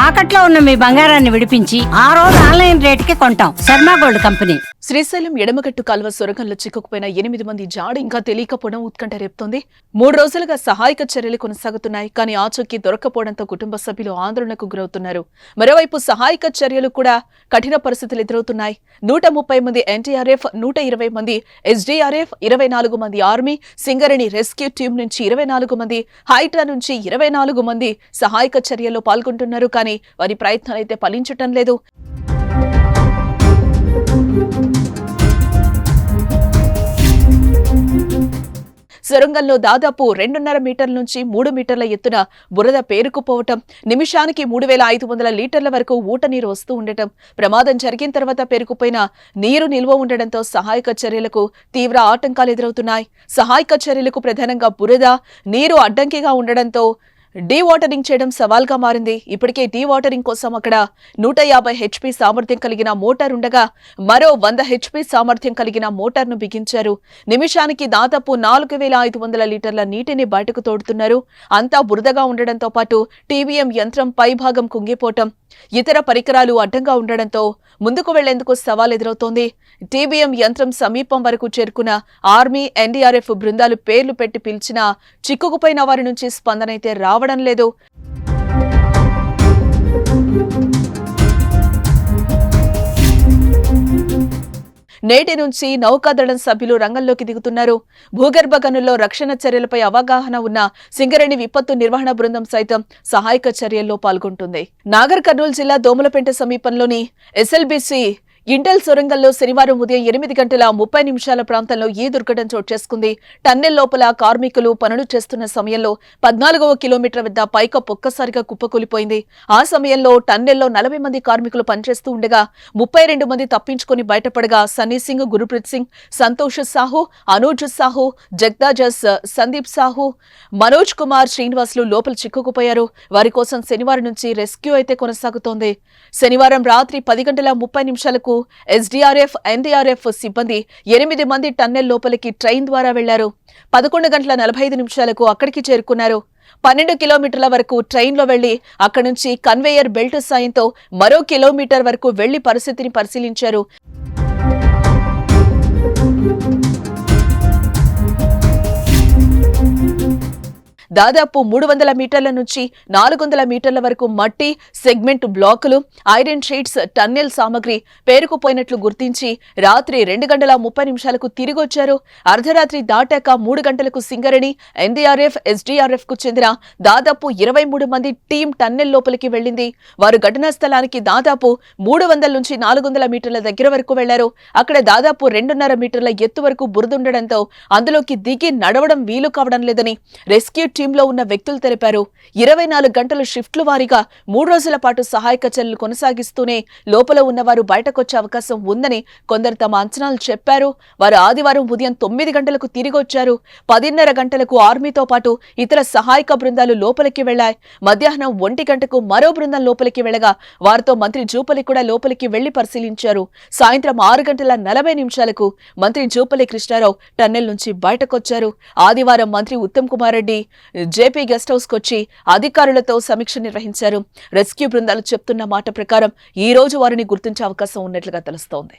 తాకట్లో ఉన్న మీ బంగారాన్ని విడిపించి ఆ రోజు ఆన్లైన్ రేటుకి కొంటాం. Sharma gold company. శ్రీశైలం ఎడమగట్టు కాల్వ సొరంగంలో చిక్కుకుపోయిన 8 మంది జాడు ఇంకా తెలియకపోవడం ఉత్కంఠ రేపుతోంది. 3 రోజులుగా సహాయక చర్యలు కొనసాగుతున్నాయి. కానీ ఆచూకీ దొరక్కపోవడంతో కుటుంబ సభ్యులు ఆందోళనకు గురవుతున్నారు. మరోవైపు సహాయక చర్యలు కూడా కఠిన పరిస్థితులు ఎదురవుతున్నాయి. 130 మంది ఎన్టీఆర్ఎఫ్, 120 మంది ఎస్డీఆర్ఎఫ్, 24 మంది ఆర్మీ, సింగరేణి రెస్క్యూ టీం నుంచి 24 మంది, హైడ్రా నుంచి 24 మంది సహాయక చర్యల్లో పాల్గొంటున్నారు. కానీ వారి ప్రయత్నాలైతే ఫలించటం లేదు. సొరంగంలో దాదాపు 2.5 మీటర్ల నుంచి 3 మీటర్ల ఎత్తున బురద పేరుకుపోవటం, నిమిషానికి 3500 లీటర్ల వరకు ఊట నీరు వస్తూ ఉండటం, ప్రమాదం జరిగిన తర్వాత పేరుకుపోయిన నీరు నిల్వ ఉండడంతో సహాయక చర్యలకు తీవ్ర ఆటంకాలు ఎదురవుతున్నాయి. సహాయక చర్యలకు ప్రధానంగా బురద నీరు అడ్డంకిగా ఉండడంతో డీవాటరింగ్ చేయడం సవాల్గా మారింది. ఇప్పటికే డీవాటరింగ్ కోసం అక్కడ 150 హెచ్పీ సామర్థ్యం కలిగిన మోటార్ ఉండగా మరో 100 హెచ్పీ సామర్థ్యం కలిగిన మోటార్ను బిగించారు. నిమిషానికి దాదాపు 4500 లీటర్ల నీటిని బయటకు తోడుతున్నారు. అంతా బురదగా ఉండడంతో పాటు టీవీఎం యంత్రం పైభాగం కుంగిపోవటం, ఇతర పరికరాలు అడ్డంగా ఉండడంతో ముందుకు వెళ్లేందుకు సవాల్ ఎదురవుతోంది. టీబీఎం యంత్రం సమీపం వరకు చేరుకున్న ఆర్మీ, ఎన్డీఆర్ఎఫ్ బృందాలు పేర్లు పెట్టి పిలిచినా చిక్కుకుపోయిన వారి నుంచి స్పందన అయితే రావడం లేదు. నేటి నుంచి నౌకాదళం సభ్యులు రంగంలోకి దిగుతున్నారు. భూగర్భ గనుల్లో రక్షణ చర్యలపై అవగాహన ఉన్న సింగరేణి విపత్తు నిర్వహణ బృందం సైతం సహాయక చర్యల్లో పాల్గొంటుంది. నాగర్ కర్నూలు జిల్లా దోమలపేంట సమీపంలోని ఎస్ఎల్బీసీ ఇంటెల్ సొరంగంలో శనివారం ఉదయం 8:30 ప్రాంతంలో ఈ దుర్ఘటన చోటు చేసుకుంది. టన్నెల్ లోపల కార్మికులు పనులు చేస్తున్న సమయంలో 14వ కిలోమీటర్ వద్ద పైకప్పు ఒక్కసారిగా కుప్పకూలిపోయింది. ఆ సమయంలో టన్నెల్లో 40 మంది కార్మికులు పనిచేస్తూ ఉండగా 32 మంది తప్పించుకుని బయటపడగా సన్నీ సింగ్, గురుప్రీత్ సింగ్, సంతోష్ సాహు, అనూజ్ సాహు, జగ్దాజస్, సందీప్ సాహు, మనోజ్ కుమార్, శ్రీనివాసులు లోపల చిక్కుకుపోయారు. వారి కోసం శనివారం నుంచి రెస్క్యూ అయితే కొనసాగుతోంది. శనివారం రాత్రి 10:30 ఎస్డీఆర్ఎఫ్, ఎన్డీఆర్ఎఫ్ సిబ్బంది 8 మంది టన్నెల్ లోపలికి ట్రైన్ ద్వారా వెళ్లారు. 11:45 అక్కడికి చేరుకున్నారు. 12 కిలోమీటర్ల వరకు ట్రైన్లో వెళ్లి అక్కడి నుంచి కన్వేయర్ బెల్ట్ సాయంతో మరో కిలోమీటర్ వరకు వెళ్లి పరిస్థితిని పరిశీలించారు. దాదాపు 300 మీటర్ల నుంచి 400 మీటర్ల వరకు మట్టి, సెగ్మెంట్ బ్లాకులు, ఐరన్ షీట్స్, టన్నెల్ సామగ్రి పేరుకుపోయినట్లు గుర్తించి రాత్రి 2:30 తిరిగొచ్చారు. అర్ధరాత్రి దాటాక 3 గంటలకు సింగరేణి, ఎన్డీఆర్ఎఫ్, ఎస్డీఆర్ఎఫ్ కు చెందిన దాదాపు 23 మంది టీం టన్నెల్ లోపలికి వెళ్లింది. వారు ఘటనా స్థలానికి దాదాపు 300 నుంచి 400 మీటర్ల దగ్గర వరకు వెళ్లారు. అక్కడ దాదాపు 2.5 మీటర్ల ఎత్తు వరకు బురదుండడంతో అందులోకి దిగి నడవడం వీలు కావడం లేదని రెస్క్యూ టీంలో ఉన్న వ్యక్తులు తెలిపారు. 24 గంటల షిఫ్ట్లు వారీగా 3 రోజుల పాటు సహాయక చర్యలు కొనసాగిస్తూనే లోపల ఉన్నవారు బయటకొచ్చే అవకాశం ఉందని కొందరు తమ అంచనాలు చెప్పారు. వారు ఆదివారం ఉదయం 9 గంటలకు తిరిగొచ్చారు. 10:30 గంటలకు ఆర్మీతో పాటు ఇతర సహాయక బృందాలు లోపలికి వెళ్లాయి. మధ్యాహ్నం 1 గంటకు మరో బృందం లోపలికి వెళ్లగా వారితో మంత్రి జూపల్లి కూడా లోపలికి వెళ్లి పరిశీలించారు. సాయంత్రం 6:40 మంత్రి జూపల్లి కృష్ణారావు టన్నెల్ నుంచి బయటకొచ్చారు. ఆదివారం మంత్రి Uttam Kumar Reddy JP guest house కొచ్చి అధికారులతో సమీక్ష నిర్వహించారు. రెస్క్యూ బృందాలు చెప్తున్న మాట ప్రకారం ఈ రోజు వారిని గుర్తించే అవకాశం ఉన్నట్లుగా తెలుస్తోంది.